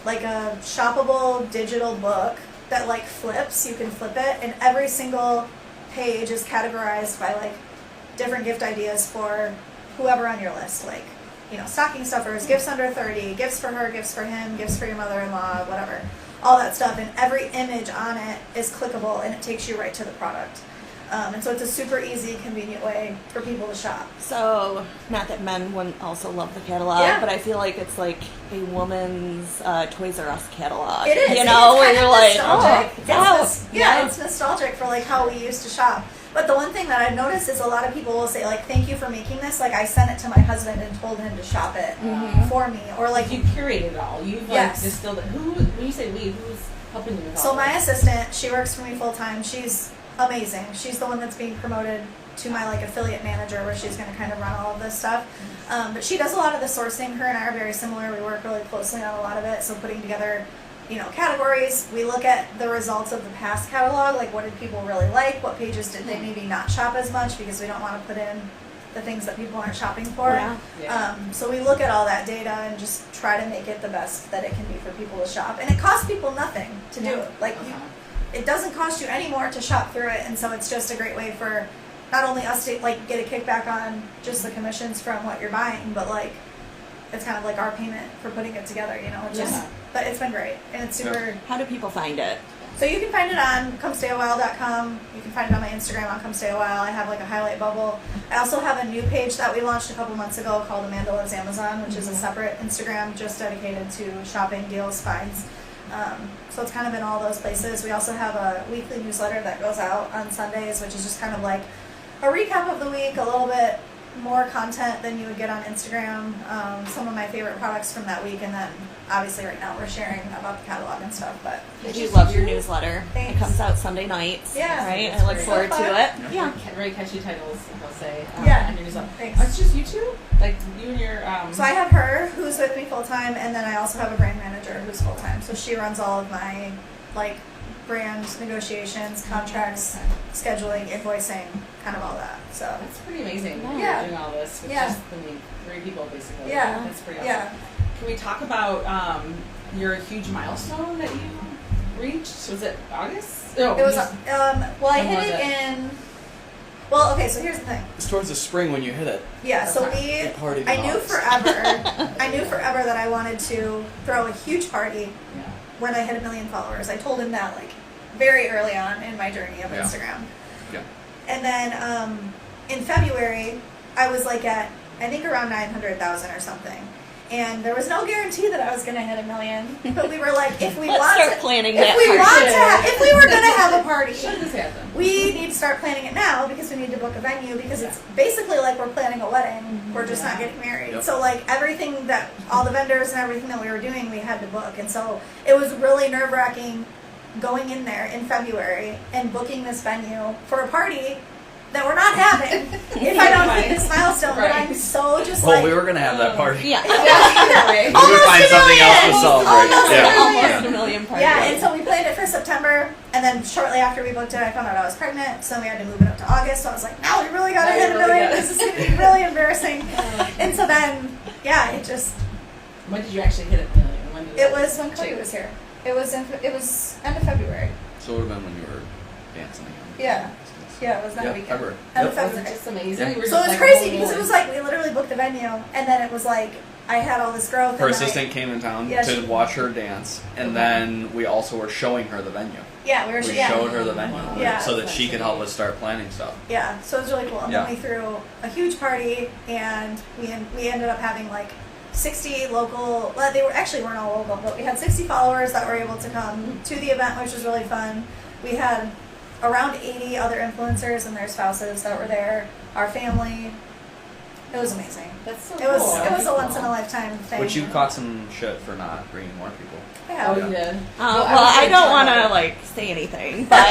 like a shoppable digital book that like flips. You can flip it, and every single page is categorized by like different gift ideas for whoever on your list, like, you know, stocking stuffers, gifts under 30, gifts for her, gifts for him, gifts for your mother-in-law, whatever, all that stuff. And every image on it is clickable, and it takes you right to the product. And so it's a super easy, convenient way for people to shop. So, not that men wouldn't also love the catalog, Yeah. but I feel like it's like a woman's Toys R Us catalog. It is. You know, it's where kind you're of like, nostalgic. oh, yeah. It's nostalgic for like how we used to shop. But the one thing that I've noticed is a lot of people will say like, "Thank you for making this." Like I sent it to my husband and told him to shop it for me, or like you curated it all. You've like Yes. distilled it. When you say we, who's helping you with all So my this? assistant, she works for me full time. She's amazing. She's the one that's being promoted to my like affiliate manager, where she's going to kind of run all of this stuff. But she does a lot of the sourcing. Her and I are very similar. We work really closely on a lot of it. So putting together, you know, categories. We look at the results of the past catalog, like what did people really like, what pages did they maybe not shop as much, because we don't want to put in the things that people aren't shopping for. Yeah. So we look at all that data and just try to make it the best that it can be for people to shop. And it costs people nothing to do it. Like it doesn't cost you any more to shop through it, and so it's just a great way for not only us to like get a kickback on just the commissions from what you're buying, but like it's kind of like our payment for putting it together, you know. It's just, but it's been great, and it's super. How do people find it? So you can find it on comestayawhile.com. You can find it on my Instagram on Come Stay Awhile. I have like a highlight bubble. I also have a new page that we launched a couple months ago called Amanda Loves Amazon, which is a separate Instagram just dedicated to shopping, deals, finds. So it's kind of in all those places. We also have a weekly newsletter that goes out on Sundays, which is just kind of like a recap of the week, a little bit more content than you would get on Instagram, some of my favorite products from that week, and then obviously right now we're sharing about the catalog and stuff. But I do love your newsletter. Thanks. It comes out Sunday nights. Yeah. Right? It's I look great. forward to it. Yeah. Very catchy titles, I'll say. Yeah. On your newsletter. Thanks. It's just you two? Like you and your. So I have her who's with me full time, and then I also have a brand manager who's full time. So she runs all of my like brand negotiations, contracts, scheduling, invoicing, kind of all that. So That's pretty amazing. that Yeah. You're doing all this with Yeah. just three people basically. Yeah. That's pretty awesome. yeah, Can we talk about your huge milestone that you reached? Was it August? No, it was. you- Well, I When hit was it it? in. Well, okay. So here's the thing. It's towards the spring when you hit it. Yeah. So Okay. Big party I in knew August. forever. I knew forever that I wanted to throw a huge party yeah. when I hit 1 million followers. I told him that like very early on in my journey of Yeah. Instagram. Yeah. And then in February, I was like at, I think around 900,000 or something. And there was no guarantee that I was going to hit 1 million. But we were like, if we Let's want start to, planning if that we part. want to, if we were going to have a party, Should this happen? we need to start planning it now because we need to book a venue because it's basically like we're planning a wedding. We're just not getting married. Yep. So like everything that, all the vendors and everything that we were doing, we had to book. And so it was really nerve-wracking going in there in February and booking this venue for a party that we're not having if I don't hit this milestone. But I'm so just Well, like, we were gonna have that party. Yeah. Yeah, either way. We would find Almost something else to $1 million. celebrate. Almost Yeah. $1 million. Almost 1 million party. yeah, and so we planned it for September, and then shortly after we booked it, I found out I was pregnant, so we had to move it up to August. So I was like, no, we really gotta Now hit you 1 really million. gotta- This is gonna be really embarrassing. And so then, yeah, it just, When did you actually hit 1 million? When did it that was when Cody change? was here. It was end of February. So it would have been when you were dancing again. Yeah. Yeah, it was that Yeah, weekend. February. End of Yep. Was it February. just amazing? Yeah. You were So just it was like, crazy oh, because it was like we literally booked the venue, and then it was like I had all this growth. Her and then assistant came in town Yeah, to she- watch her dance, and then we also were showing her the venue. Yeah, we were. We Yeah. showed her the venue Yeah. so that she could help us start planning stuff. Yeah, so it was really cool. And Yeah. then we threw a huge party, and we ended up having like 60 local. Well, they weren't all local, but we had 60 followers that were able to come to the event, which was really fun. We had around 80 other influencers and their spouses that were there. Our family. It was amazing. That's so It was cool. it was a once in a lifetime thing. Which you caught some shit for not bringing more people. Yeah. Oh, you did? Well, was I gonna don't talk want about to it. like say anything, but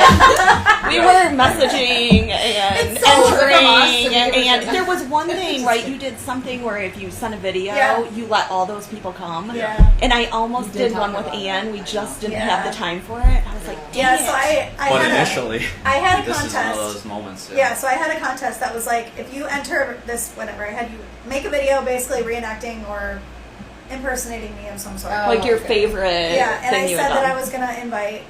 we were messaging and It's so from us to entering, make it and sure. there was one thing, right? You did something where if you sent a video, Yeah. you let all those people come. Yeah. And I almost You did did one talk with about Ann. that. We just didn't Yeah. have the time for it. I was like, Yeah, dang so it. I But had initially, I had a this is one contest. of those moments. Yeah, so I had a contest that was like, if you enter this, whatever, I had you make a video basically reenacting or impersonating me of some sort. Oh. Like your okay. favorite Yeah, and thing I you said had that done. I was going to invite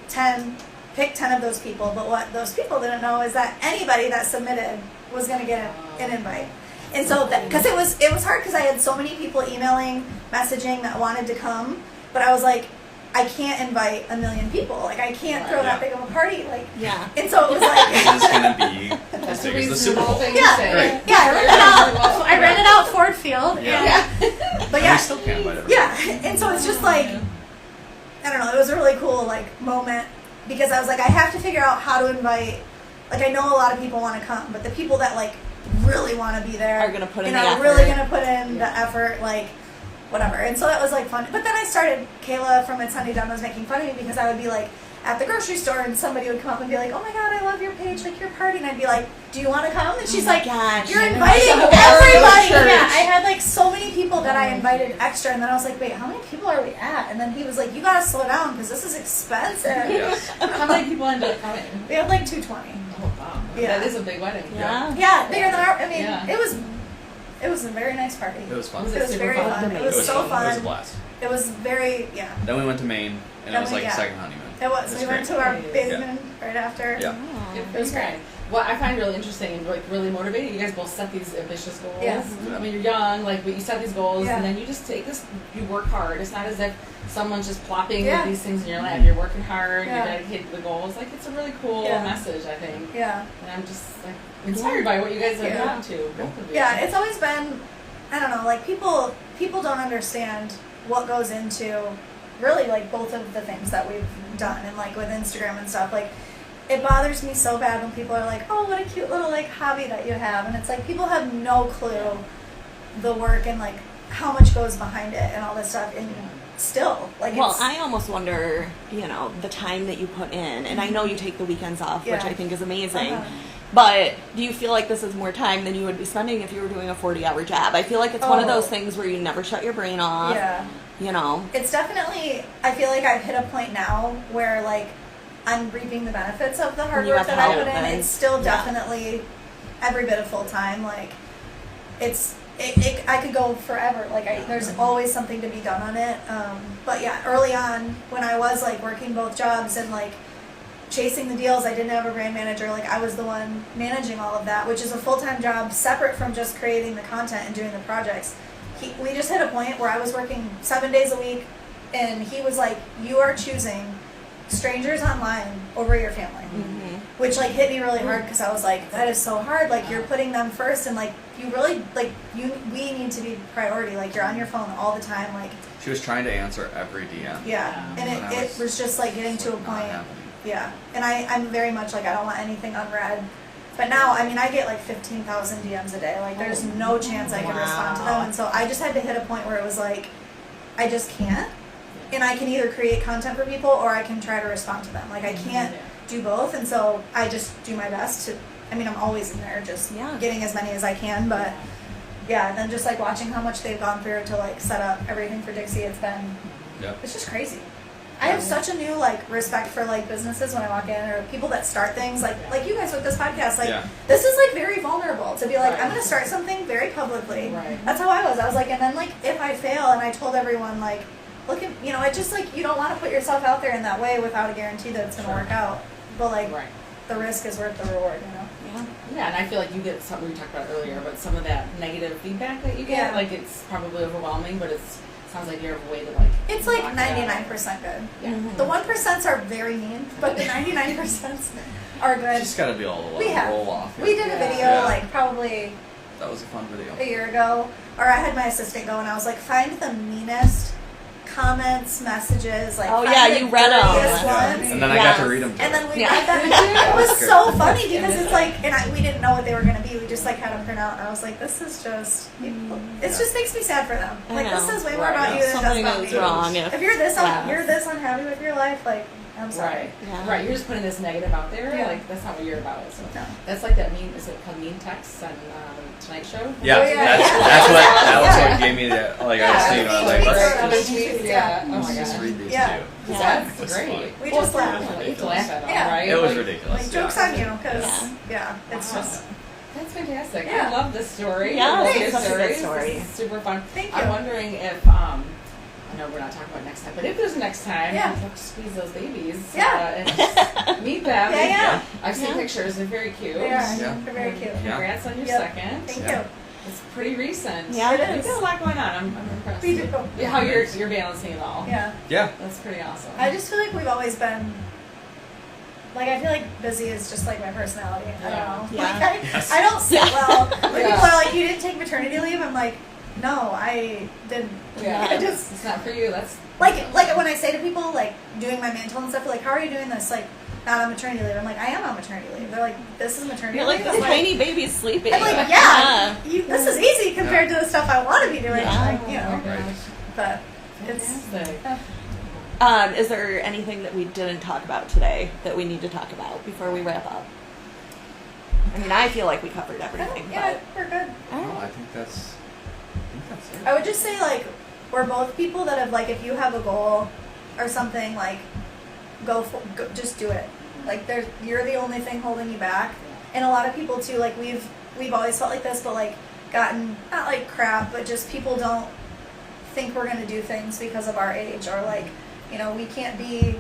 pick 10 of those people, but what those people didn't know is that anybody that submitted was going to get an invite. And so, because it was hard because I had so many people emailing, messaging that wanted to come, but I was like, I can't invite 1 million people. Like, I can't throw that Yeah. big of a party. Like, Yeah. and so it was like, This is gonna be That's as a big as the Super reasonable Bowl. thing Yeah. to say. Right. yeah, I rented out. I rented out Ford Field. Yeah. But And yeah, we still can't invite everybody. yeah, and so it's just like, I don't know, it was a really cool like moment because I was like, I have to figure out how to invite. Like, I know a lot of people want to come, but the people that like really want to be there Are gonna put in and the are really effort. gonna put in the effort, like whatever. And so that was like fun. But then I started. Kayla from It's Sunday Done was making fun of me because I would be like at the grocery store and somebody would come up and be like, "Oh my God, I love your page, like your party," and I'd be like, "Do you want to come?" And she's my like, gosh. "You're inviting Like a whole everybody." church. Yeah, I had like so many people that I invited extra, and then I was like, "Wait, how many people are we at?" And then he was like, "You gotta slow down because this is expensive." Yes. How many people ended up coming? We had like 220. Oh, wow. Yeah. That is a big wedding. Yeah. Yeah, bigger than our. I mean, Yeah. it was a very nice party. It was fun. Was It was super very fun? fun. It was so It was a fun. blast. It was very Then we went to Maine, and Then it was we- like yeah. a second honeymoon. It was. It We was went great. to our Yeah. basement right after. Yeah. Oh. It was great. What I find really interesting and like really motivating, you guys both set these ambitious goals. Yeah. I mean, you're young, like, but you set these goals, Yeah. and then you just take this. You work hard. It's not as if someone's just plopping Yeah. these things in your lap. You're working hard. Yeah. You're dedicated to the goals. Like, it's a really cool Yeah. message, I think. Yeah. And I'm just like inspired by what you guys have Yeah. done too. Both of you. Yeah, it's always been, I don't know, like people don't understand what goes into really like both of the things that we've done, and like with Instagram and stuff, like it bothers me so bad when people are like, oh, what a cute little like hobby that you have, and it's like people have no clue the work and like how much goes behind it and all this stuff, and still like I almost wonder, you know, the time that you put in, and I know you take the weekends off, which I think is amazing. But do you feel like this is more time than you would be spending if you were doing a 40-hour job? I feel like it's one of those things where you never shut your brain off. Yeah. You know? It's definitely, I feel like I've hit a point now where, like, I'm reaping the benefits of the hard work that I put in. It's still definitely every bit of full time. Like, I could go forever. Like, there's always something to be done on it. But yeah, early on, when I was, like, working both jobs and, like, chasing the deals, I didn't have a brand manager. Like, I was the one managing all of that, which is a full-time job separate from just creating the content and doing the projects. We just hit a point where I was working 7 days a week, and he was like, you are choosing strangers online over your family. Which, like, hit me really hard, because I was like, that is so hard. Like, you're putting them first, and, like, you really, like, we need to be priority. Like, you're on your phone all the time. Like, she was trying to answer every DM. Yeah, and it was just, like, getting to a point. Yeah, and I'm very much like, I don't want anything unread. But now, I mean, I get like 15,000 DMs a day. Like, there's no chance I can respond to them. And so I just had to hit a point where it was like, I just can't. And I can either create content for people, or I can try to respond to them. Like, I can't do both. And so I just do my best to, I mean, I'm always in there just getting as many as I can. But yeah, and then just like watching how much they've gone through to like set up everything for Dixie, it's just crazy. I have such a new like respect for like businesses when I walk in, or people that start things like you guys with this podcast. Like this is like very vulnerable to be like, I'm going to start something very publicly. That's how I was. I was like, and then like if I fail, and I told everyone like, look at, you know, it just like, you don't want to put yourself out there in that way without a guarantee that it's going to work out. But like the risk is worth the reward, you know. Yeah, and I feel like you get something we talked about earlier, but some of that negative feedback that you get, like it's probably overwhelming, but sounds like you have a way to like. It's like 99% good. Yeah. The 1% are very mean, but the 99% are good. Just gotta be all the way roll off. We did a video like probably. That was a fun video. A year ago, or I had my assistant go, and I was like, find the meanest comments, messages, like you read them, and then I got to read them. And then we read them. It was so funny because it's like, and we didn't know what they were going to be. We just like had them print out, and I was like, this is just, it just makes me sad for them. Like this says way more about you than it does about me. Wrong if you're this you're this unhappy with your life, like I'm sorry. Right. You're just putting this negative out there. Like that's not what you're about. So that's like that meme. Is it called mean texts on Tonight Show? Yeah, that was what gave me the like. I was seeing Oh my god. Just read these too. That's great. We just laugh. You have to laugh at them, right? It was ridiculous. Like jokes on you, because it's just. That's fantastic. I love this story. Yeah, it's a good story. This is super fun. Thank you. I'm wondering if I know we're not talking about next time, but if there's a next time, we'll have to squeeze those babies and just meet them. I've seen pictures. They're very cute. They are. They're very cute. Congrats on your second. Thank you. It's pretty recent. Yeah, it is. You've got a lot going on. I'm impressed. We do. How you're balancing it all. Yeah. That's pretty awesome. I just feel like we've always been. Like, I feel like busy is just, like, my personality. I don't know. Like, I don't sit well. When people are like, you didn't take maternity leave? I'm like, no, I didn't. Yeah. I just... It's not for you. That's... Like when I say to people, like, doing my mantle and stuff, like, how are you doing this? Like, not on maternity leave. I'm like, I am on maternity leave. They're like, this is maternity leave? You're like, the tiny baby's sleeping. I'm like, this is easy compared to the stuff I want to be doing. Like, you know. But it's... Is there anything that we didn't talk about today that we need to talk about before we wrap up? I mean, I feel like we covered everything. We're good. No, I think that's it. I would just say, like, we're both people that have, like, if you have a goal or something, like, go just do it. Like, you're the only thing holding you back. And a lot of people, too, like, we've always felt like this, but, like, gotten, not, like, crap, but just people don't think we're going to do things because of our age, or, like, you know, we can't be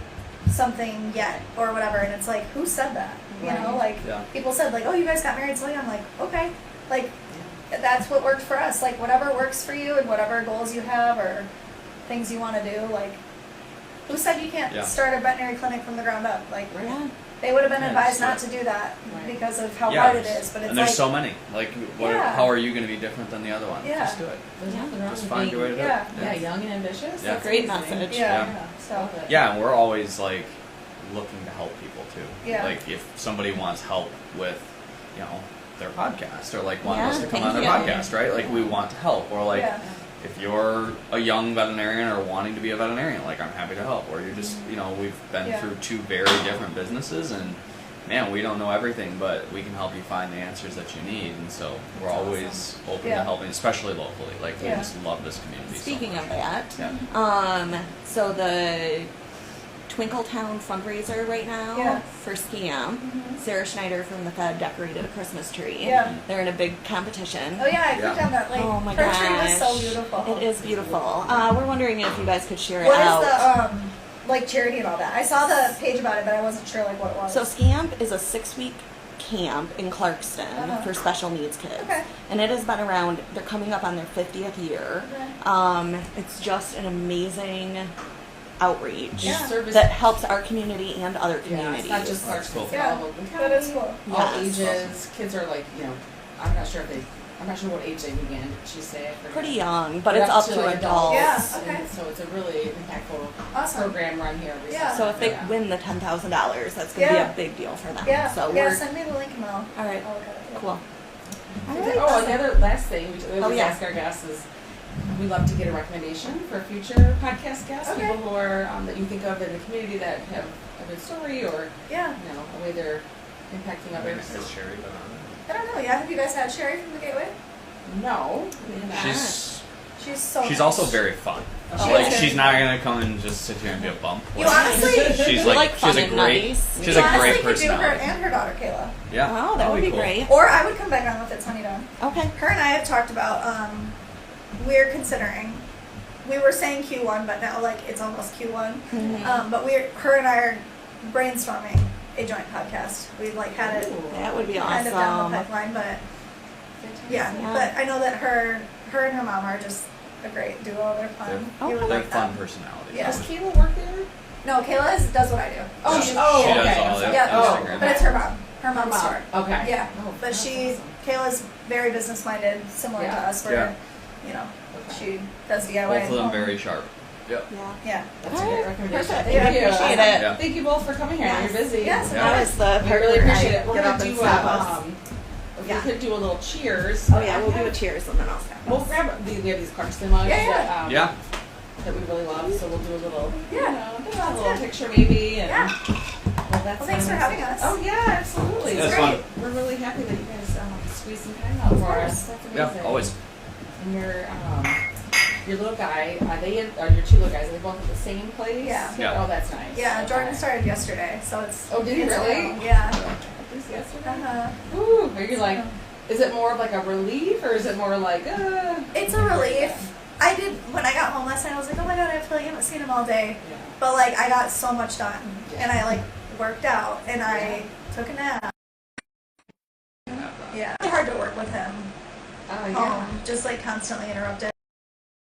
something yet or whatever. And it's like, who said that? You know, like people said like, oh, you guys got married so young. I'm like, okay, like that's what worked for us. Like whatever works for you and whatever goals you have or things you want to do. Like, who said you can't start a veterinary clinic from the ground up? Like, They would have been Yeah, advised just not do to do that Right. because of how hard it is. But it's and there's like, so many. Like, Yeah. how are you going to be different than the other one? Yeah. Just do it. There's nothing wrong Just with find being, your way to Yeah. do it. yeah, young and ambitious. Yeah. That's Great amazing. message. yeah. Yeah. So Love it. Yeah, and we're always like looking to help people too. Yeah. Like if somebody wants help with, their podcast or like want us Yeah, to come thank on their you. podcast, right? Like we want to help. Or like yeah. if you're a young veterinarian or wanting to be a veterinarian, like I'm happy to help. Or you're just, we've been Yeah. through two very different businesses and man, we don't know everything, but we can help you find the answers that you need. And so we're That's always open Yeah. to helping, especially locally. Like we Yeah. just love this community. Speaking so of much. that, Yeah. so the Twinkletown fundraiser right now Yeah. for Scam, Sarah Schneider from the Fed decorated a Christmas tree. Yeah. They're in a big competition. Oh yeah, I Yeah. clicked on that. Like, Oh my her gosh. tree was so beautiful. It is beautiful. We're wondering if you guys could share it What is out. the like charity and all that? I saw the page about it, but I wasn't sure like what it was. So Scamp is a 6-week camp in Clarkston Uh-huh. for special needs kids. Okay. And it has been around, they're coming up on their 50th year. Okay. It's just an amazing outreach Yeah. Service. that helps our community and other Yeah, communities. it's not just Clarkston. Cool. It's Yeah. all Oakland That is County, cool. all Yes. ages. Kids are like, I'm not sure what age they began. Did she say? I forget. Pretty young, but They're it's up to like adults. Yeah. And Okay. so it's a really impactful Awesome. program run here. Recently. Yeah. So if they Yeah. win the $10,000, that's going to Yeah. be a big deal for them. Yeah. So yeah. we're Send me the link and I'll. all right. I'll look at it. Cool. Oh, and the other last thing we always yeah. ask our guests is we love to get a recommendation for future podcast guests, Okay. people who are that you think of in the community that have a good story or Yeah. a way they're impacting others. Has Sherry been on I don't know. Yeah. Have you guys had Sherry from the Gateway? No, it? She's She's she's nice. also very fun. She Like is. she's not gonna come and just sit here and be a bump. You Like, honestly. she's We like like she's fun a and great nice. she's you a honestly great could do her personality. and her daughter Kayla. Yeah. Oh, that that'd would be cool. great. Or I would come back on if it's Honey Done. Okay. Her and I have talked about we're considering. We were saying Q1, but now like it's almost Q1. Mhm. But her and I are brainstorming a joint podcast. We like had it That would be kind of down the awesome. pipeline, but yeah. Yeah. But I know that her and her mom are just a great duo. They're fun. Oh, You would They're like fun them. personalities. Yeah. Does Kayla work there? No, Kayla does what I do. Oh, Yeah. she She okay. does all the Yeah. Instagram. But it's her mom. Her Her mom's mom. store. Okay. Yeah. Oh, But that's she, awesome. Kayla's very business minded, similar to Yeah. us, where, she does DIY. Both at of them home. very sharp. Yep. Yeah. Yeah. That's a All great right. recommendation. Perfect. Thank Yeah, you. appreciate it. Yeah. Thank you both for coming here. Yes. You're busy. Yes. Yeah. That was the We part really where appreciate I it. We're get gonna up and do stop us. if Yeah. we could do a little cheers. Oh yeah, we'll do a cheers and then I'll stop. We'll grab we have these Clarkston mugs Yeah, yeah. that Yeah. that we really love. So we'll do a little Yeah. a Sounds little good. picture maybe. And Yeah. well, that's Well, thanks for having us. Oh yeah, absolutely. Yeah, It's it's great. fun. We're really happy that you guys squeezed some time out for us. That's amazing. Yeah. Always. And your little guy, your two little guys, are they both at the same place? Yeah. Yeah. Oh, that's nice. Yeah, Okay. Jordan started yesterday, so it's. Oh, did he it's really? around. Yeah. This yesterday? Uh-huh. Ooh, are you like, is it more of like a relief or is it more like, It's a relief. I did, when I got home last night, I was like, oh my god, I feel like I haven't seen him all day. Yeah. But like, I got so much done. Yeah. And I like worked out and I took a nap. Yeah. It's hard to work with him Oh, yeah. home, just like constantly interrupted.